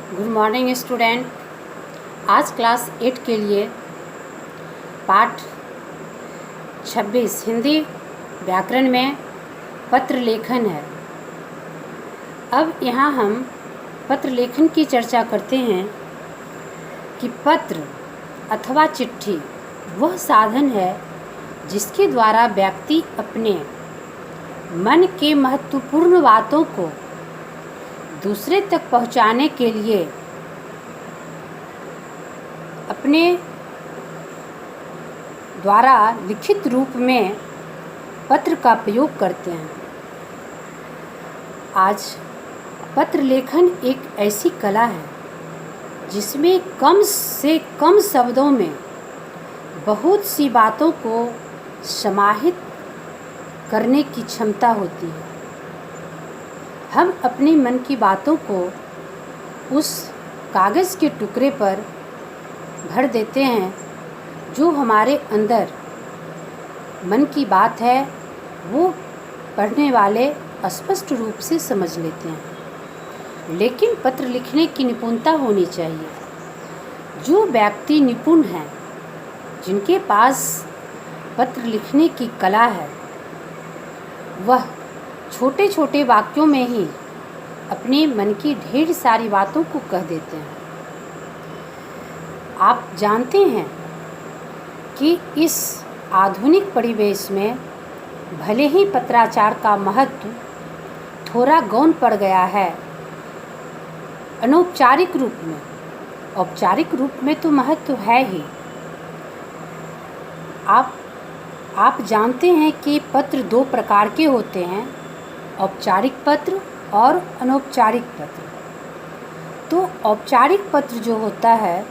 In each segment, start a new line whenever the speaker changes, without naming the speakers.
Good morning student. आज class 8 के लिए पाठ 26 हिंदी व्याकरण में पत्र लेखन है। अब यहाँ हम पत्र लेखन की चर्चा करते हैं कि पत्र अथवा चिट्ठी वह साधन है जिसके द्वारा व्यक्ति अपने मन के महत्वपूर्ण बातों को दूसरे तक पहुंचाने के लिए अपने द्वारा लिखित रूप में पत्र का प्रयोग करते हैं। आज पत्र लेखन एक ऐसी कला है जिसमें कम से कम शब्दों में बहुत सी बातों को समाहित करने की क्षमता होती है। हम अपने मन की बातों को उस कागज़ के टुकड़े पर भर देते हैं जो हमारे अंदर मन की बात है, वो पढ़ने वाले स्पष्ट रूप से समझ लेते हैं। लेकिन पत्र लिखने की निपुणता होनी चाहिए। जो व्यक्ति निपुण हैं, जिनके पास पत्र लिखने की कला है, वह छोटे छोटे वाक्यों में ही अपने मन की ढेर सारी बातों को कह देते हैं। आप जानते हैं कि इस आधुनिक परिवेश में भले ही पत्राचार का महत्व थोड़ा गौण पड़ गया है अनौपचारिक रूप में, औपचारिक रूप में तो महत्व है ही। आप जानते हैं कि पत्र दो प्रकार के होते हैं, औपचारिक पत्र और अनौपचारिक पत्र। तो औपचारिक पत्र जो होता है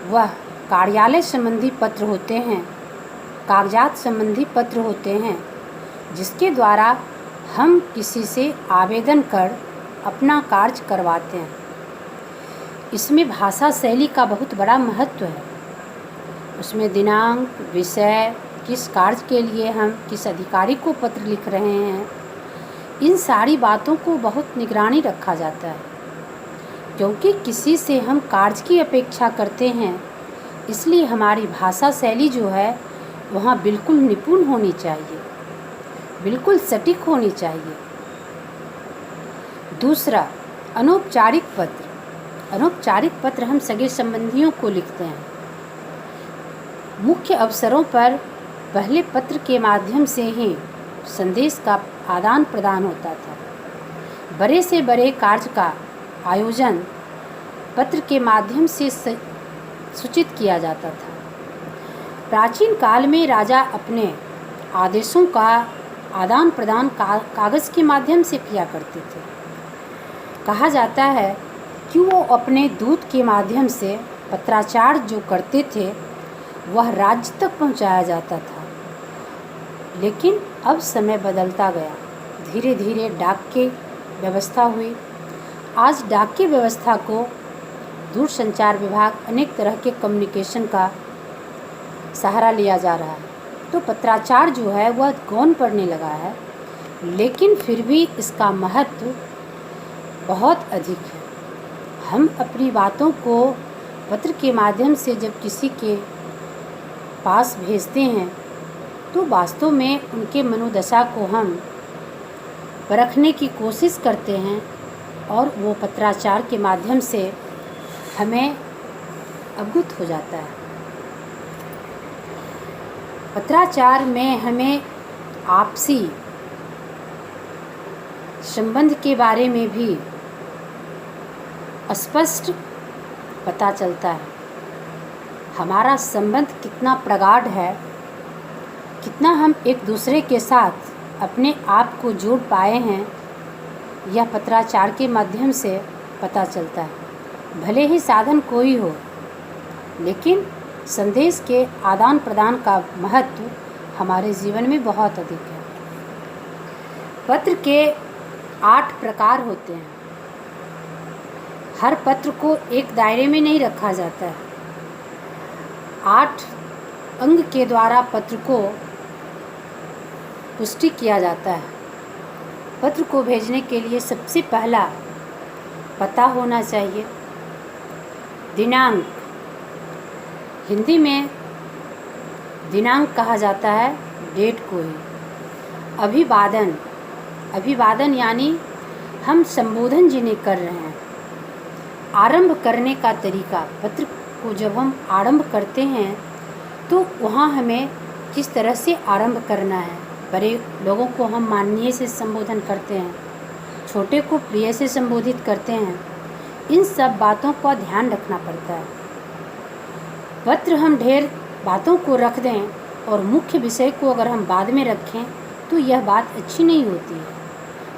वह कार्यालय संबंधी पत्र होते हैं, कागजात संबंधी पत्र होते हैं, जिसके द्वारा हम किसी से आवेदन कर अपना कार्य करवाते हैं। इसमें भाषा शैली का बहुत बड़ा महत्व है। उसमें दिनांक, विषय, किस कार्य के लिए हम किस अधिकारी को पत्र लिख रहे हैं, इन सारी बातों को बहुत निगरानी रखा जाता है। क्योंकि किसी से हम कार्य की अपेक्षा करते हैं, इसलिए हमारी भाषा शैली जो है वहाँ बिल्कुल निपुण होनी चाहिए, बिल्कुल सटीक होनी चाहिए। दूसरा, अनौपचारिक पत्र। अनौपचारिक पत्र हम सगे संबंधियों को लिखते हैं। मुख्य अवसरों पर पहले पत्र के माध्यम से ही संदेश का आदान प्रदान होता था। बड़े से बड़े कार्य का आयोजन पत्र के माध्यम से सूचित किया जाता था। प्राचीन काल में राजा अपने आदेशों का आदान प्रदान कागज़ के माध्यम से किया करते थे। कहा जाता है कि वो अपने दूत के माध्यम से पत्राचार जो करते थे वह राज्य तक पहुंचाया जाता था। लेकिन अब समय बदलता गया, धीरे धीरे डाक की व्यवस्था हुई। आज डाक की व्यवस्था को दूरसंचार विभाग अनेक तरह के कम्युनिकेशन का सहारा लिया जा रहा है। तो पत्राचार जो है वह गौण पड़ने लगा है, लेकिन फिर भी इसका महत्व बहुत अधिक है। हम अपनी बातों को पत्र के माध्यम से जब किसी के पास भेजते हैं तो वास्तव में उनके मनोदशा को हम परखने की कोशिश करते हैं और वो पत्राचार के माध्यम से हमें अवगत हो जाता है। पत्राचार में हमें आपसी संबंध के बारे में भी स्पष्ट पता चलता है। हमारा संबंध कितना प्रगाढ़ है, कितना हम एक दूसरे के साथ अपने आप को जोड़ पाए हैं, यह पत्राचार के माध्यम से पता चलता है। भले ही साधन कोई हो, लेकिन संदेश के आदान प्रदान का महत्व हमारे जीवन में बहुत अधिक है। पत्र के 8 प्रकार होते हैं। हर पत्र को एक दायरे में नहीं रखा जाता है। 8 अंग के द्वारा पत्र को पुष्टि किया जाता है। पत्र को भेजने के लिए सबसे पहला पता होना चाहिए। दिनांक, हिंदी में दिनांक कहा जाता है डेट को ही। अभिवादन, अभिवादन यानी हम संबोधन जिन्हें कर रहे हैं। आरंभ करने का तरीका, पत्र को जब हम आरंभ करते हैं तो वहाँ हमें किस तरह से आरंभ करना है। बड़े लोगों को हम माननीय से संबोधन करते हैं, छोटे को प्रिय से संबोधित करते हैं। इन सब बातों का ध्यान रखना पड़ता है। पत्र हम ढेर बातों को रख दें और मुख्य विषय को अगर हम बाद में रखें तो यह बात अच्छी नहीं होती है।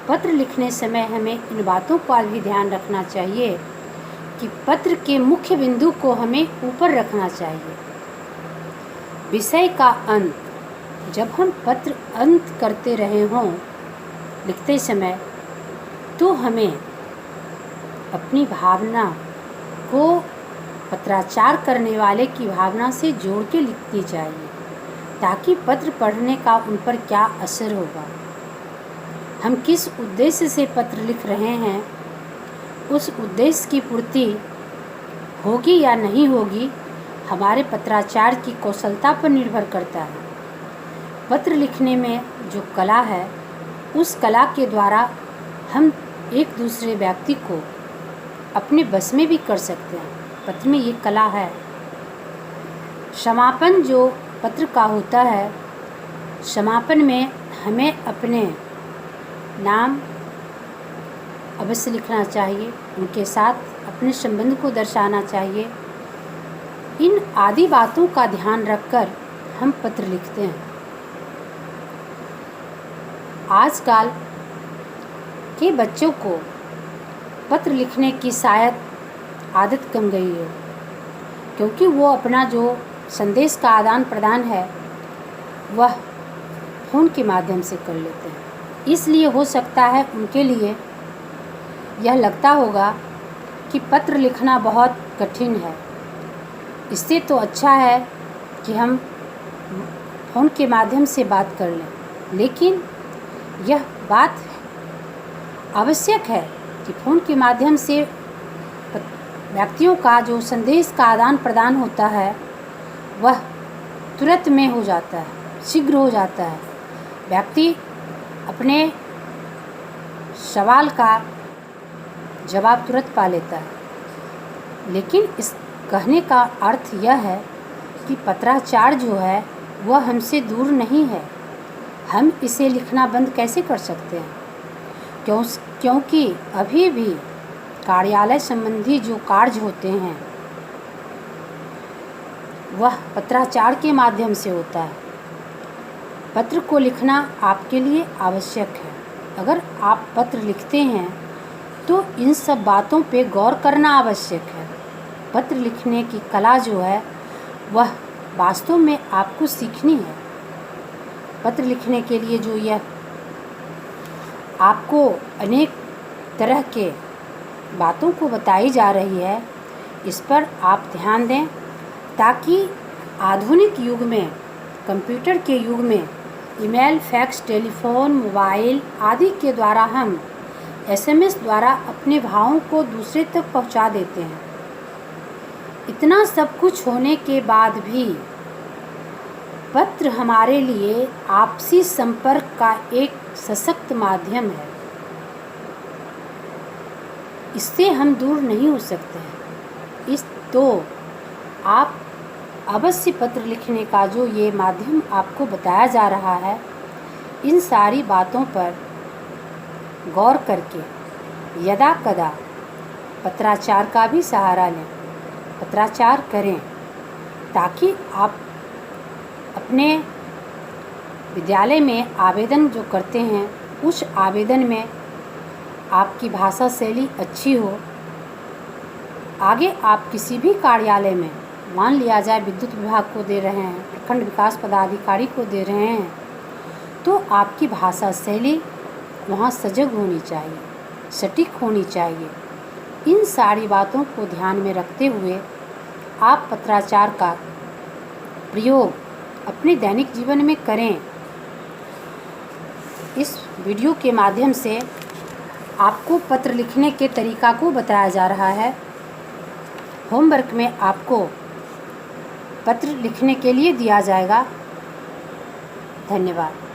पत्र लिखने समय हमें इन बातों का भी ध्यान रखना चाहिए कि पत्र के मुख्य बिंदु को हमें ऊपर रखना चाहिए। विषय का अंत, जब हम पत्र अंत करते रहे हों लिखते समय तो हमें अपनी भावना को पत्राचार करने वाले की भावना से जोड़ के लिखनी चाहिए, ताकि पत्र पढ़ने का उन पर क्या असर होगा, हम किस उद्देश्य से पत्र लिख रहे हैं, उस उद्देश्य की पूर्ति होगी या नहीं होगी, हमारे पत्राचार की कौशलता पर निर्भर करता है। पत्र लिखने में जो कला है, उस कला के द्वारा हम एक दूसरे व्यक्ति को अपने बस में भी कर सकते हैं। पत्र में ये कला है। समापन जो पत्र का होता है, समापन में हमें अपने नाम अवश्य लिखना चाहिए, उनके साथ अपने संबंध को दर्शाना चाहिए। इन आदि बातों का ध्यान रखकर हम पत्र लिखते हैं। आजकल के बच्चों को पत्र लिखने की शायद आदत कम गई है, क्योंकि वो अपना जो संदेश का आदान प्रदान है वह फ़ोन के माध्यम से कर लेते हैं। इसलिए हो सकता है उनके लिए यह लगता होगा कि पत्र लिखना बहुत कठिन है। इससे तो अच्छा है कि हम फ़ोन के माध्यम से बात कर लें, लेकिन यह बात आवश्यक है कि फ़ोन के माध्यम से व्यक्तियों का जो संदेश का आदान प्रदान होता है वह तुरंत में हो जाता है, शीघ्र हो जाता है। व्यक्ति अपने सवाल का जवाब तुरंत पा लेता है। लेकिन इस कहने का अर्थ यह है कि पत्राचार जो है वह हमसे दूर नहीं है। हम इसे लिखना बंद कैसे कर सकते हैं? क्योंकि अभी भी कार्यालय संबंधी जो कार्य होते हैं वह पत्राचार के माध्यम से होता है। पत्र को लिखना आपके लिए आवश्यक है। अगर आप पत्र लिखते हैं तो इन सब बातों पे गौर करना आवश्यक है। पत्र लिखने की कला जो है वह वास्तव में आपको सीखनी है। पत्र लिखने के लिए जो यह आपको अनेक तरह के बातों को बताई जा रही है, इस पर आप ध्यान दें, ताकि आधुनिक युग में, कंप्यूटर के युग में, ईमेल, फैक्स, टेलीफोन, मोबाइल आदि के द्वारा हम एसएमएस द्वारा अपने भावों को दूसरे तक पहुंचा देते हैं। इतना सब कुछ होने के बाद भी पत्र हमारे लिए आपसी संपर्क का एक सशक्त माध्यम है। इससे हम दूर नहीं हो सकते हैं। तो आप अवश्य पत्र लिखने का जो ये माध्यम आपको बताया जा रहा है, इन सारी बातों पर गौर करके यदा कदा पत्राचार का भी सहारा लें, पत्राचार करें, ताकि आप अपने विद्यालय में आवेदन जो करते हैं उस आवेदन में आपकी भाषा शैली अच्छी हो। आगे आप किसी भी कार्यालय में, मान लिया जाए विद्युत विभाग को दे रहे हैं, प्रखंड विकास पदाधिकारी को दे रहे हैं, तो आपकी भाषा शैली वहाँ सजग होनी चाहिए, सटीक होनी चाहिए। इन सारी बातों को ध्यान में रखते हुए आप पत्राचार का प्रयोग अपने दैनिक जीवन में करें। इस वीडियो के माध्यम से आपको पत्र लिखने के तरीका को बताया जा रहा है। होमवर्क में आपको पत्र लिखने के लिए दिया जाएगा। धन्यवाद।